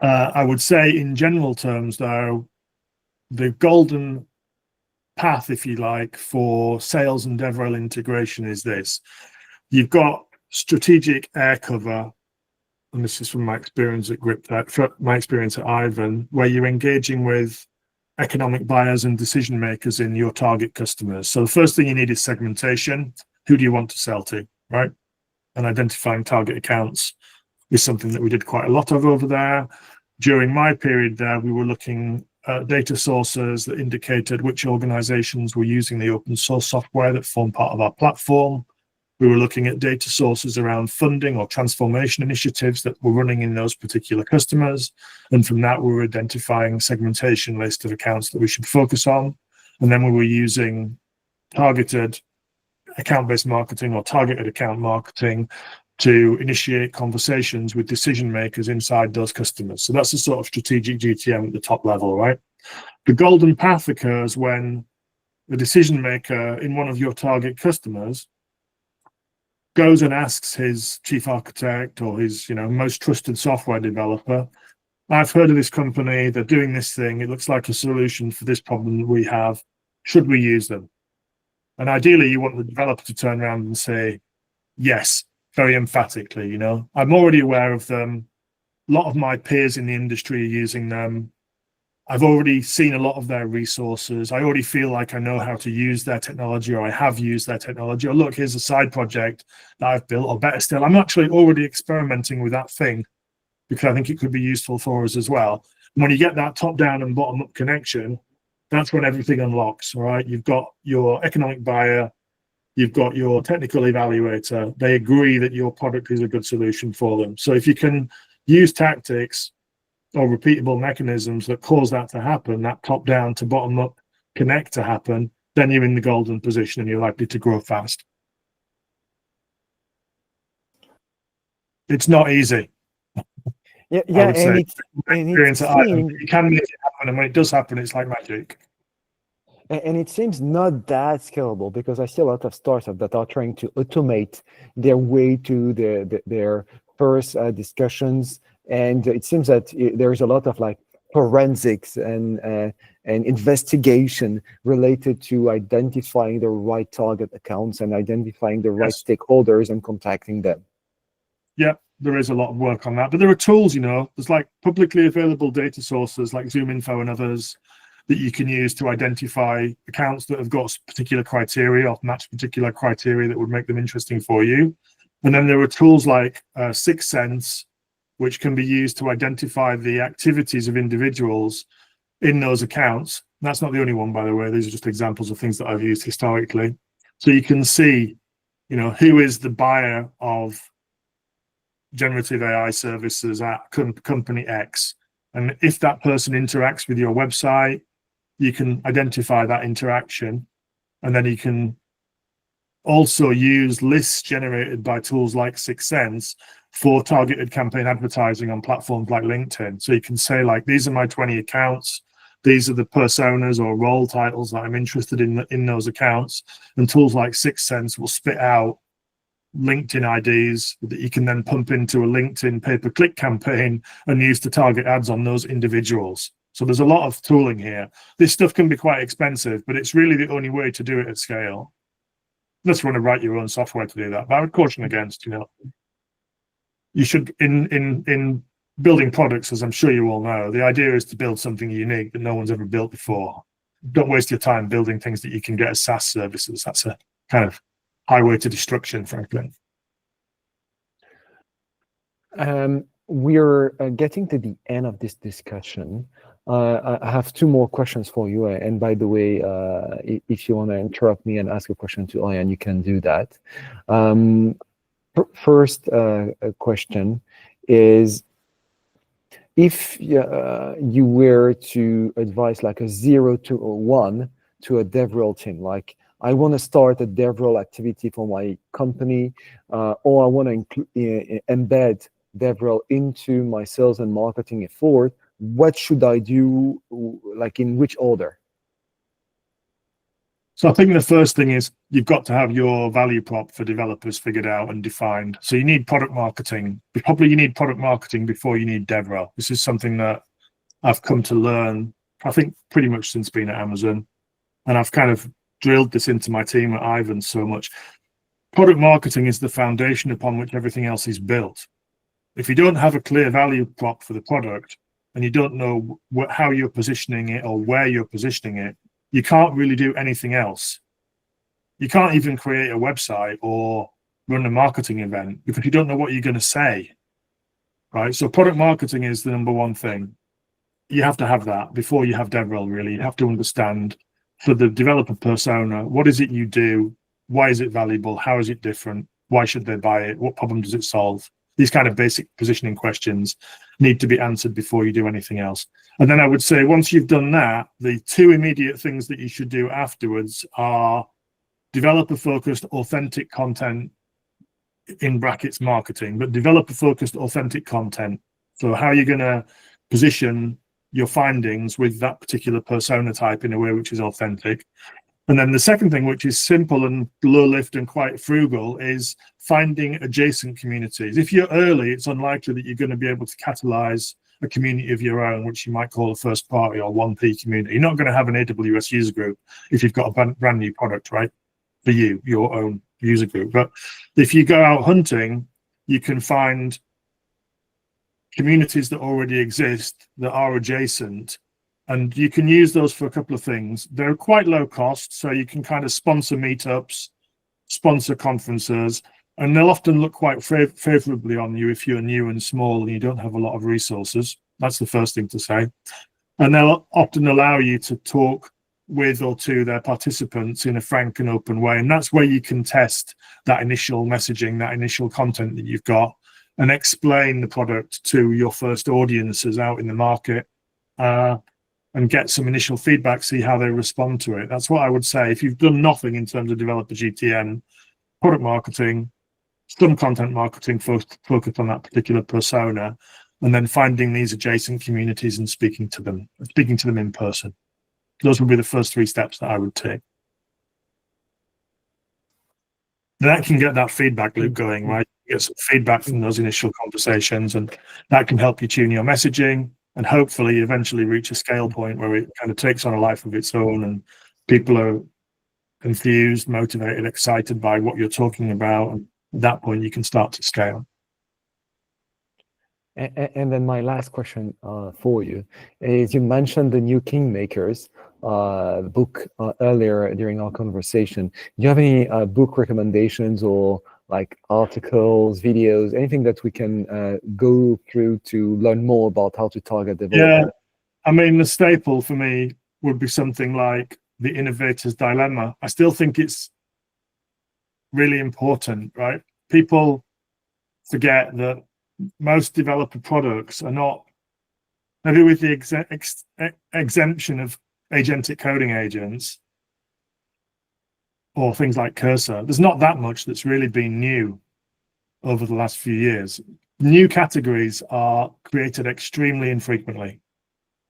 I would say in general terms, though, the golden path, if you like, for sales and DevRel integration is this. You've got strategic air cover, and this is from my experience at GripTape, my experience at Ivan, where you're engaging with economic buyers and decision makers in your target customers. So the first thing you need is segmentation. Who do you want to sell to, right? And identifying target accounts is something that we did quite a lot of over there. During my period there, we were looking at data sources that indicated which organizations were using the open source software that formed part of our platform. We were looking at data sources around funding or transformation initiatives that were running in those particular customers. And from that, we were identifying segmentation list of accounts that we should focus on. And then we were using targeted account-based marketing or targeted account marketing to initiate conversations with decision makers inside those customers. So that's the sort of strategic GTM at the top level, right? The golden path occurs when the decision maker in one of your target customers goes and asks his chief architect or his, most trusted software developer, I've heard of this company, they're doing this thing, it looks like a solution for this problem that we have, should we use them? And ideally you want the developer to turn around and say, yes, very emphatically, I'm already aware of them, a lot of my peers in the industry are using them, I've already seen a lot of their resources. I already feel like I know how to use their technology, or I have used their technology, or look, here's a side project that I've built, or better still, I'm actually already experimenting with that thing because I think it could be useful for us as well. And when you get that top down and bottom up connection, that's when everything unlocks, all right? You've got your economic buyer, you've got your technical evaluator, they agree that your product is a good solution for them. So if you can use tactics or repeatable mechanisms that cause that to happen, that top down to bottom up connect to happen, then you're in the golden position and you're likely to grow fast. It's not easy. Yeah, I yeah, would say. and it Experience at Ireland, seems you can make it happen, and when it does happen, it's like magic. and it seems not that scalable because I see a lot of startups that are trying to automate their way to their first discussions, and it seems that there's a lot of like forensics and investigation related to identifying the right target accounts and identifying the right Yes. stakeholders and contacting them. Yeah, there is a lot of work on that, but there are tools. There's like publicly available data sources like ZoomInfo and others that you can use to identify accounts that have got particular criteria or match particular criteria that would make them interesting for you. And then there are tools like Sixth Sense, which can be used to identify the activities of individuals in those accounts. And that's not the only one, by the way. These are just examples of things that I've used historically. So you can see, who is the buyer of generative AI services at company X. And if that person interacts with your website, you can identify that interaction. And then you can also use lists generated by tools like Sixth Sense for targeted campaign advertising on platforms like LinkedIn. So you can say, like, these are my 20 accounts. These are the personas or role titles that I'm interested in those accounts. And tools like Sixth Sense will spit out LinkedIn IDs that you can then pump into a LinkedIn pay-per-click campaign and use to target ads on those individuals. So there's a lot of tooling here. This stuff can be quite expensive, but it's really the only way to do it at scale. Unless you want to write your own software to do that. But I would caution against, you should, in building products, as I'm sure you all know, the idea is to build something unique that no one's ever built before. Don't waste your time building things that you can get as SaaS services. That's a kind of highway to destruction, frankly. We're getting to the end of this discussion. I have two more questions for you. And by the way, if you want to interrupt me and ask a question to Ian, you can do that. First question is, if you were to advise like a 0 to a 1 to a DevRel team, like I want to start a DevRel activity for my company, or I want to embed DevRel into my sales and marketing effort, what should I do, like in which order? So I think the first thing is you've got to have your value prop for developers figured out and defined. So you need product marketing. Probably you need product marketing before you need DevRel. This is something that I've come to learn, I think, pretty much since being at Amazon. And I've kind of drilled this into my team at Ivan so much. Product marketing is the foundation upon which everything else is built. If you don't have a clear value prop for the product and you don't know how you're positioning it or where you're positioning it, you can't really do anything else. You can't even create a website or run a marketing event because you don't know what you're going to say, right? So product marketing is the number one thing. You have to have that before you have DevRel, really. You have to understand, for the developer persona, what is it you do? Why is it valuable? How is it different? Why should they buy it? What problem does it solve? These kind of basic positioning questions need to be answered before you do anything else. And then I would say, once you've done that, the two immediate things that you should do afterwards are developer-focused, authentic content, in brackets marketing, but developer-focused, authentic content. So how you're going to position your findings with that particular persona type in a way which is authentic. And then the second thing, which is simple and low lift and quite frugal, is finding adjacent communities. If you're early, it's unlikely that you're going to be able to catalyze a community of your own, which you might call a first party or 1P community. You're not going to have an AWS user group if you've got a brand new product, right? For you, your own user group. But if you go out hunting, you can find communities that already exist that are adjacent. And you can use those for a couple of things. They're quite low cost, so you can kind of sponsor meetups, sponsor conferences, and they'll often look quite favorably on you if you're new and small and you don't have a lot of resources. That's the first thing to say. And they'll often allow you to talk with or to their participants in a frank and open way. And that's where you can test that initial messaging, that initial content that you've got, and explain the product to your first audiences out in the market. And get some initial feedback, see how they respond to it. That's what I would say. If you've done nothing in terms of developer GTM, product marketing, some content marketing focused on that particular persona, and then finding these adjacent communities and speaking to them in person. Those would be the first 3 steps that I would take. That can get that feedback loop going, right? You get some feedback from those initial conversations, and that can help you tune your messaging, and hopefully eventually reach a scale point where it kind of takes on a life of its own, and people are confused, motivated, excited by what you're talking about. And at that point, you can start to scale. And then my last question for you is, you mentioned the New Kingmakers book earlier during our conversation. Do you have any book recommendations or like articles, videos, anything that we can go through to learn more about how to target developers? Yeah, I mean, the staple for me would be something like The Innovator's Dilemma. I still think it's really important, right? People forget that most developer products are not, maybe with the exemption of agentic coding agents or things like Cursor, there's not that much that's really been new over the last few years. New categories are created extremely infrequently.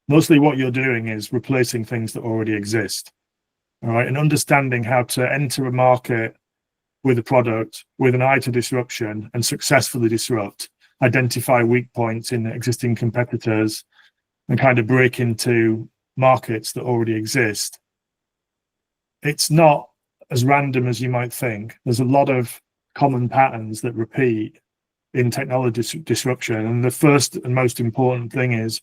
Mostly what you're doing is replacing things that already exist. All right, and understanding how to enter a market with a product with an eye to disruption and successfully disrupt, identify weak points in existing competitors, and kind of break into markets that already exist. It's not as random as you might think. There's a lot of common patterns that repeat in technology disruption. And the first and most important thing is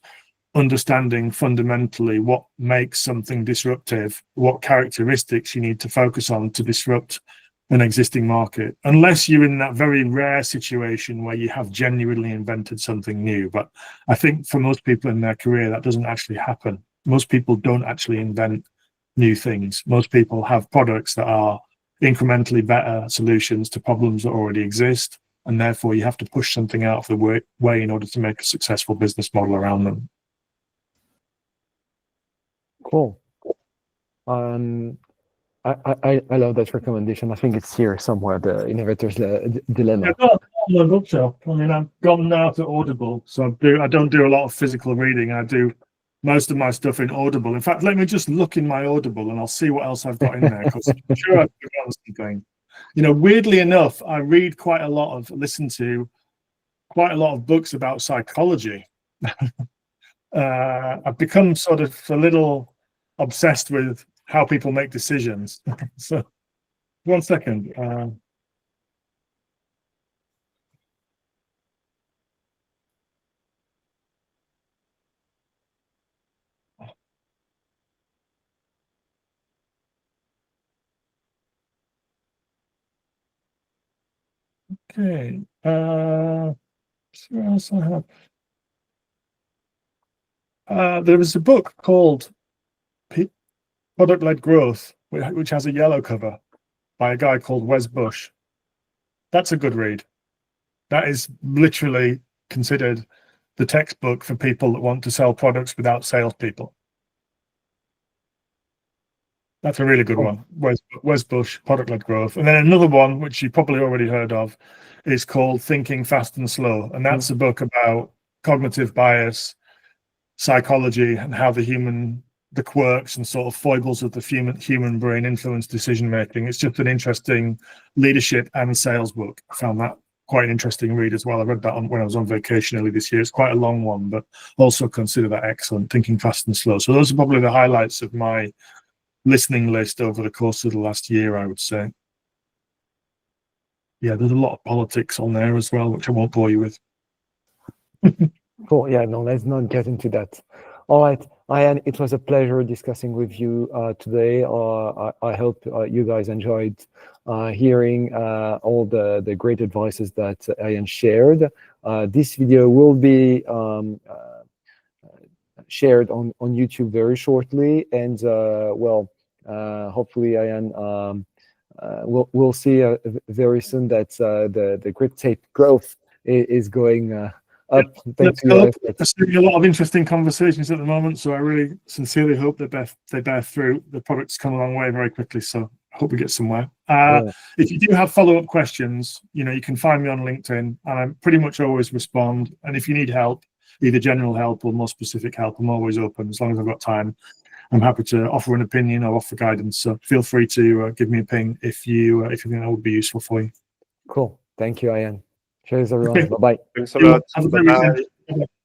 understanding fundamentally what makes something disruptive, what characteristics you need to focus on to disrupt an existing market, unless you're in that very rare situation where you have genuinely invented something new. But I think for most people in their career, that doesn't actually happen. Most people don't actually invent new things. Most people have products that are incrementally better solutions to problems that already exist, and therefore you have to push something out of the way in order to make a successful business model around them. Cool. I love that recommendation. I think it's here somewhere, The Innovator's Dilemma. I've got on my bookshelf. I mean, I've gone now to Audible, so I don't do a lot of physical reading. I do most of my stuff in Audible. In fact, let me just look in my Audible and I'll see what else I've got in there, because I'm sure I've forgotten something. You know, weirdly enough, I listen to quite a lot of books about psychology. I've become sort of a little obsessed with how people make decisions. So, 1 second. Okay. So what else I have? There was a book called Product-Led Growth, which has a yellow cover, by a guy called Wes Bush. That's a good read. That is literally considered the textbook for people that want to sell products without salespeople. That's a really good one. Wes Bush, Product-Led Growth. And then another one, which you probably already heard of, is called Thinking Fast and Slow. And that's a book about cognitive bias, psychology, and how the quirks and sort of foibles of the human brain influence decision making. It's just an interesting leadership and sales book. I found that quite an interesting read as well. I read that when I was on vacation early this year. It's quite a long one, but also consider that excellent. Thinking Fast and Slow. So those are probably the highlights of my listening list over the course of the last year, I would say. Yeah, there's a lot of politics on there as well, which I won't bore you with. Cool. Yeah, no, let's not get into that. All right, Ian, it was a pleasure discussing with you today. I hope you guys enjoyed hearing all the great advices that Ian shared. This video will be shared on YouTube very shortly, and hopefully, Ian, we'll see very soon that the grid tape growth is going up. Thanks to your efforts. There's a lot of interesting conversations at the moment, so I really sincerely hope they bear fruit. The product's come a long way very quickly, so hope we get somewhere. Cool. If you do have follow-up questions, you know, you can find me on LinkedIn, and I pretty much always respond. And if you need help, either general help or more specific help, I'm always open. As long as I've got time, I'm happy to offer an opinion or offer guidance. So feel free to give me a ping if you think that would be useful for you. Cool. Thank you, Ian. Cheers, everyone. Okay. Bye-bye. Thanks a lot. Have a great Bye. weekend. Bye-bye.